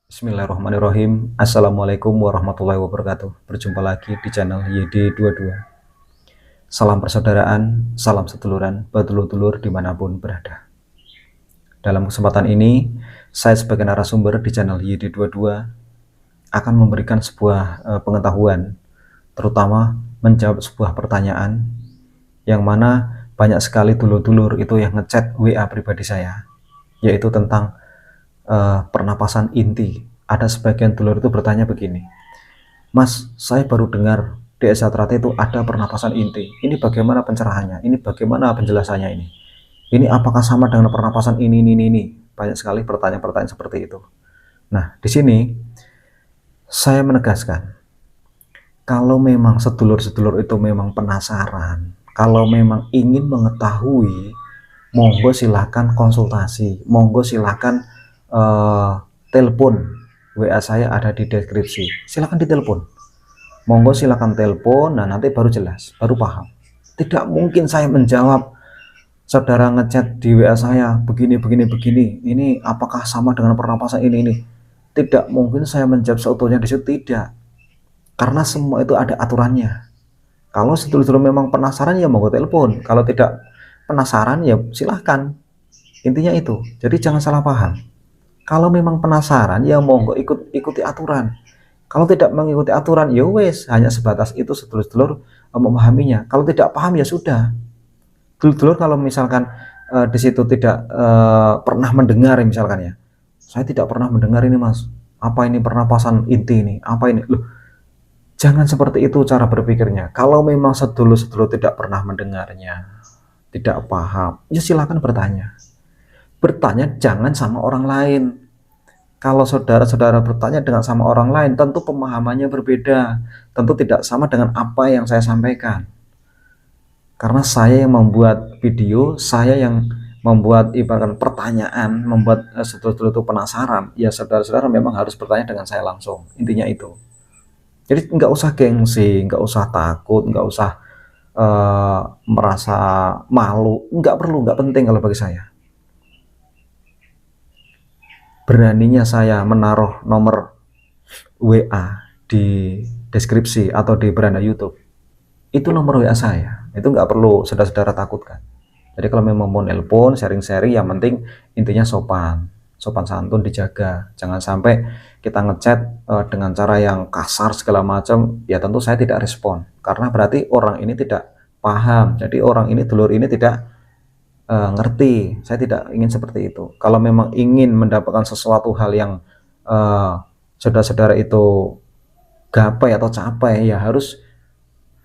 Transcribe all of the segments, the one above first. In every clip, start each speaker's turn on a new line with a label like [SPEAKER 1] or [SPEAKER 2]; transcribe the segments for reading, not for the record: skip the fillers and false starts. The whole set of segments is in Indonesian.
[SPEAKER 1] Bismillahirrahmanirrahim. Assalamualaikum warahmatullahi wabarakatuh. Berjumpa lagi di channel YD22. Salam persaudaraan, salam seduluran, petulur-tulur dimanapun berada. Dalam kesempatan ini, saya sebagai narasumber di channel YD22 akan memberikan sebuah pengetahuan, terutama menjawab sebuah pertanyaan yang mana banyak sekali dulur-dulur itu yang ngechat WA pribadi saya, yaitu tentang pernapasan inti. Ada sebagian dulur itu bertanya begini, Mas, saya baru dengar di Esatrate itu ada pernapasan inti. Ini bagaimana pencerahannya? Ini bagaimana penjelasannya ini? Ini apakah sama dengan pernapasan ini? Banyak sekali pertanyaan-pertanyaan seperti itu. Nah, di sini saya menegaskan, kalau memang sedulur-sedulur itu memang penasaran, kalau memang ingin mengetahui, monggo silahkan konsultasi, monggo silahkan telepon. WA saya ada di deskripsi, silahkan ditelepon, monggo silahkan telepon. Nah, nanti baru jelas, baru paham. Tidak mungkin saya menjawab saudara ngechat di WA saya begini, ini apakah sama dengan pernapasan ini. Tidak mungkin saya menjawab seutuhnya di situ, tidak, karena semua itu ada aturannya. Kalau sedulur-sedulur memang penasaran ya monggo telepon, kalau tidak penasaran ya silahkan. Intinya itu, jadi jangan salah paham. Kalau memang penasaran ya monggo ikuti aturan. Kalau tidak mengikuti aturan ya wes, hanya sebatas itu sedulur-sedulur memahaminya. Kalau tidak paham ya sudah. Dulur-dulur kalau misalkan di situ tidak pernah mendengar misalkan ya. Saya tidak pernah mendengar ini Mas. Apa ini pernapasan inti ini? Apa ini? Loh, jangan seperti itu cara berpikirnya. Kalau memang sedulur-sedulur tidak pernah mendengarnya, tidak paham, ya silakan bertanya. Bertanya jangan sama orang lain. Kalau saudara-saudara bertanya dengan sama orang lain, tentu pemahamannya berbeda, tentu tidak sama dengan apa yang saya sampaikan. Karena saya yang membuat video, saya yang membuat ibaratkan pertanyaan, membuat saudara-saudara itu penasaran, ya saudara-saudara memang harus bertanya dengan saya langsung. Intinya itu. Jadi nggak usah gengsi, nggak usah takut, nggak usah merasa malu, nggak perlu, nggak penting kalau bagi saya. Beraninya saya menaruh nomor WA di deskripsi atau di beranda YouTube, itu nomor WA saya, itu nggak perlu saudara-saudara takutkan. Jadi kalau memang mau nelpon, sharing-sharing, yang penting intinya sopan santun dijaga. Jangan sampai kita ngechat dengan cara yang kasar segala macam, ya tentu saya tidak respon, karena berarti orang ini tidak paham. Jadi orang ini, dulur ini tidak ngerti. Saya tidak ingin seperti itu. Kalau memang ingin mendapatkan sesuatu hal yang saudara-saudara itu gapai atau capai, ya harus,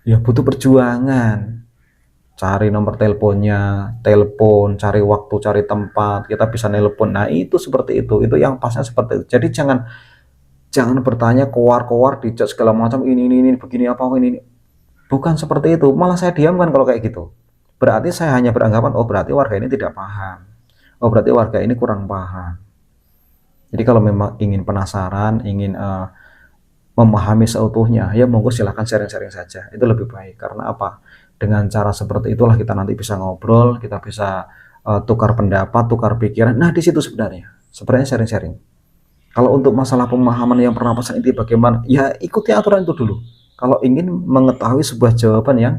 [SPEAKER 1] ya butuh perjuangan. Cari nomor teleponnya, telepon, cari waktu, cari tempat, kita bisa nelpon. Nah, itu seperti itu yang pasnya seperti itu. Jadi jangan bertanya koar-koar di chat segala macam, ini begini apa ini. Bukan seperti itu, malah saya diamkan kalau kayak gitu. Berarti saya hanya beranggapan, oh berarti warga ini tidak paham, oh berarti warga ini kurang paham. Jadi kalau memang ingin penasaran, ingin memahami seutuhnya, ya monggo silahkan sharing-sharing saja, itu lebih baik. Karena apa? Dengan cara seperti itulah kita nanti bisa ngobrol, kita bisa tukar pendapat, tukar pikiran. Nah, di situ sebenarnya sharing-sharing. Kalau untuk masalah pemahaman yang pernapasan inti bagaimana, ya ikuti aturan itu dulu. Kalau ingin mengetahui sebuah jawaban yang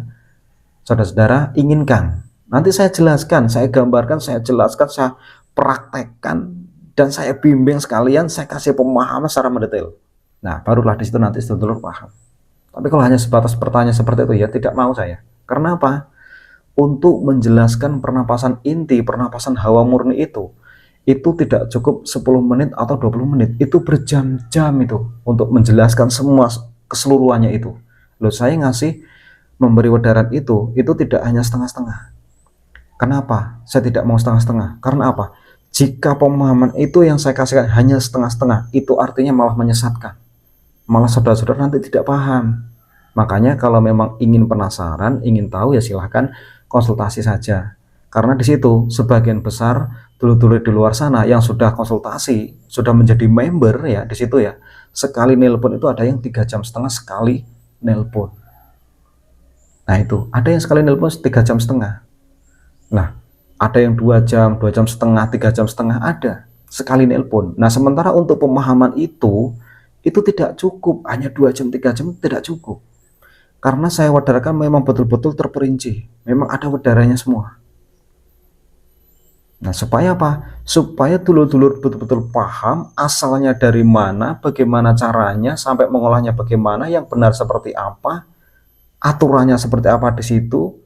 [SPEAKER 1] saudara-saudara inginkan, nanti saya jelaskan, saya gambarkan, saya jelaskan, saya praktekkan, dan saya bimbing sekalian, saya kasih pemahaman secara mendetail. Nah, barulah di situ nanti sedulur paham. Tapi kalau hanya sebatas pertanyaan seperti itu, ya tidak mau saya. Karena apa? Untuk menjelaskan pernapasan inti, pernapasan hawa murni itu tidak cukup 10 menit atau 20 menit. Itu berjam-jam itu untuk menjelaskan semua keseluruhannya itu. Loh, saya memberi wedaran itu tidak hanya setengah-setengah. Kenapa saya tidak mau setengah-setengah? Karena apa? Jika pemahaman itu yang saya kasihkan hanya setengah-setengah, itu artinya malah menyesatkan. Malah saudara-saudara nanti tidak paham. Makanya kalau memang ingin penasaran, ingin tahu, ya silahkan konsultasi saja. Karena di situ sebagian besar dulur-dulur di luar sana yang sudah konsultasi, sudah menjadi member ya di situ ya. Sekali nelpon itu ada yang 3,5 jam sekali nelpon. Nah, itu ada yang sekali nelpon 3,5 jam. Nah, ada yang 2 jam, 2,5 jam, 3,5 jam ada. sekali nelpon. Nah, sementara untuk pemahaman itu tidak cukup, hanya 2 jam 3 jam tidak cukup. Karena saya wadarkan memang betul-betul terperinci, memang ada wadaranya semua. Nah, supaya apa? Supaya dulur-dulur betul-betul paham asalnya dari mana, bagaimana caranya, sampai mengolahnya bagaimana, yang benar seperti apa, aturannya seperti apa di situ,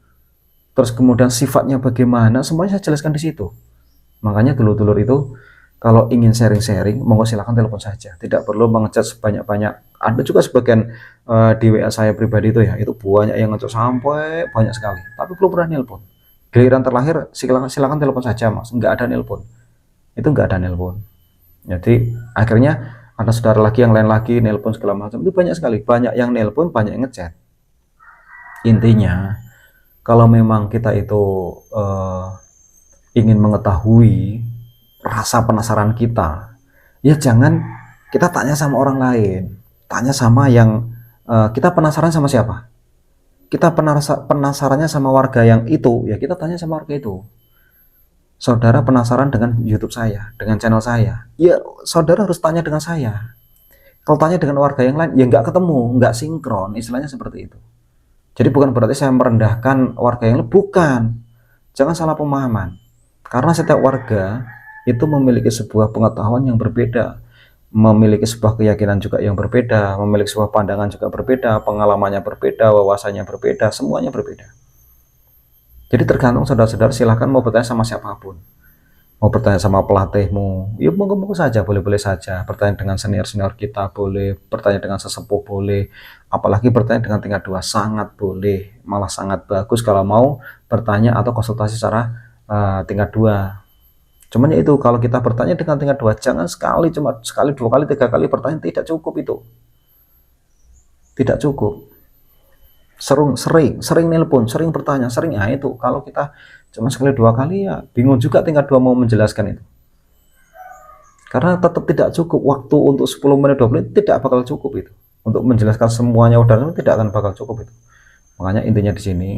[SPEAKER 1] terus kemudian sifatnya bagaimana, semuanya saya jelaskan di situ. Makanya dulur-dulur itu kalau ingin sharing-sharing, monggo silahkan telepon saja, tidak perlu mengechat sebanyak-banyak. Ada juga sebagian di WA saya pribadi itu ya, itu banyak yang ngechat sampai banyak sekali, tapi belum pernah nelpon. Giliran terlahir silakan telepon saja mas, nggak ada nelpon, itu nggak ada nelpon. Jadi akhirnya ada saudara lagi yang lain lagi nelpon segala macam, itu banyak sekali, banyak yang nelpon, banyak yang ngechat. Intinya kalau memang kita itu ingin mengetahui rasa penasaran kita, ya jangan kita tanya sama orang lain, tanya sama yang kita penasaran sama siapa. Kita penasarannya sama warga yang itu, ya kita tanya sama warga itu. Saudara penasaran dengan YouTube saya, dengan channel saya, ya saudara harus tanya dengan saya. Kalau tanya dengan warga yang lain, ya nggak ketemu, nggak sinkron, istilahnya seperti itu. Jadi bukan berarti saya merendahkan warga yang lain, bukan. Jangan salah pemahaman. Karena setiap warga itu memiliki sebuah pengetahuan yang berbeda, memiliki sebuah keyakinan juga yang berbeda, memiliki sebuah pandangan juga berbeda, pengalamannya berbeda, wawasannya berbeda, semuanya berbeda. Jadi tergantung saudara-saudara, silahkan mau bertanya sama siapapun. Mau bertanya sama pelatihmu, ya monggo-monggo saja, boleh-boleh saja. Bertanya dengan senior-senior kita boleh, bertanya dengan sesepuh boleh, apalagi bertanya dengan tingkat 2 sangat boleh, malah sangat bagus kalau mau bertanya atau konsultasi secara tingkat 2. Cuman ya itu, kalau kita bertanya dengan tingkat 2, jangan sekali, cuma sekali, 2 kali, 3 kali bertanya, tidak cukup itu. Tidak cukup. Sering nelpon, sering bertanya, sering, nah itu kalau kita cuma sekali 2 kali ya bingung juga tingkat 2 mau menjelaskan itu. Karena tetap tidak cukup waktu untuk 10 menit 20 menit, tidak bakal cukup itu. Untuk menjelaskan semuanya udah tidak akan bakal cukup itu. Makanya intinya di sini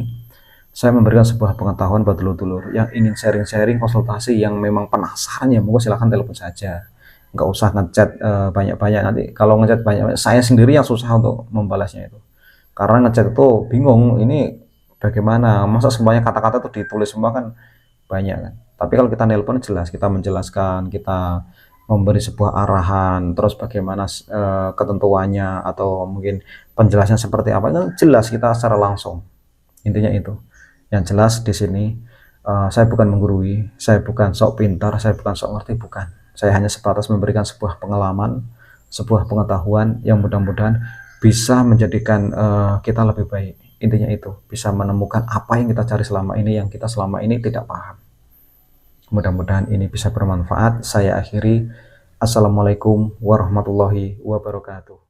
[SPEAKER 1] saya memberikan sebuah pengetahuan buat dulur-dulur yang ingin sharing-sharing, konsultasi, yang memang penasaran, ya monggo silahkan telepon saja. Nggak usah ngechat banyak-banyak, nanti kalau ngechat banyak saya sendiri yang susah untuk membalasnya itu. Karena ngechat itu bingung, ini bagaimana, masa semuanya kata-kata itu ditulis semua kan banyak kan. Tapi kalau kita nelpon jelas, kita menjelaskan, kita memberi sebuah arahan, terus bagaimana ketentuannya atau mungkin penjelasan seperti apa, itu jelas kita secara langsung. Intinya itu. Yang jelas di sini saya bukan menggurui, saya bukan sok pintar, saya bukan sok ngerti, bukan. Saya hanya sebatas memberikan sebuah pengalaman, sebuah pengetahuan yang mudah-mudahan bisa menjadikan kita lebih baik. Intinya itu, bisa menemukan apa yang kita cari selama ini, yang kita selama ini tidak paham. Mudah-mudahan ini bisa bermanfaat. Saya akhiri. Assalamualaikum warahmatullahi wabarakatuh.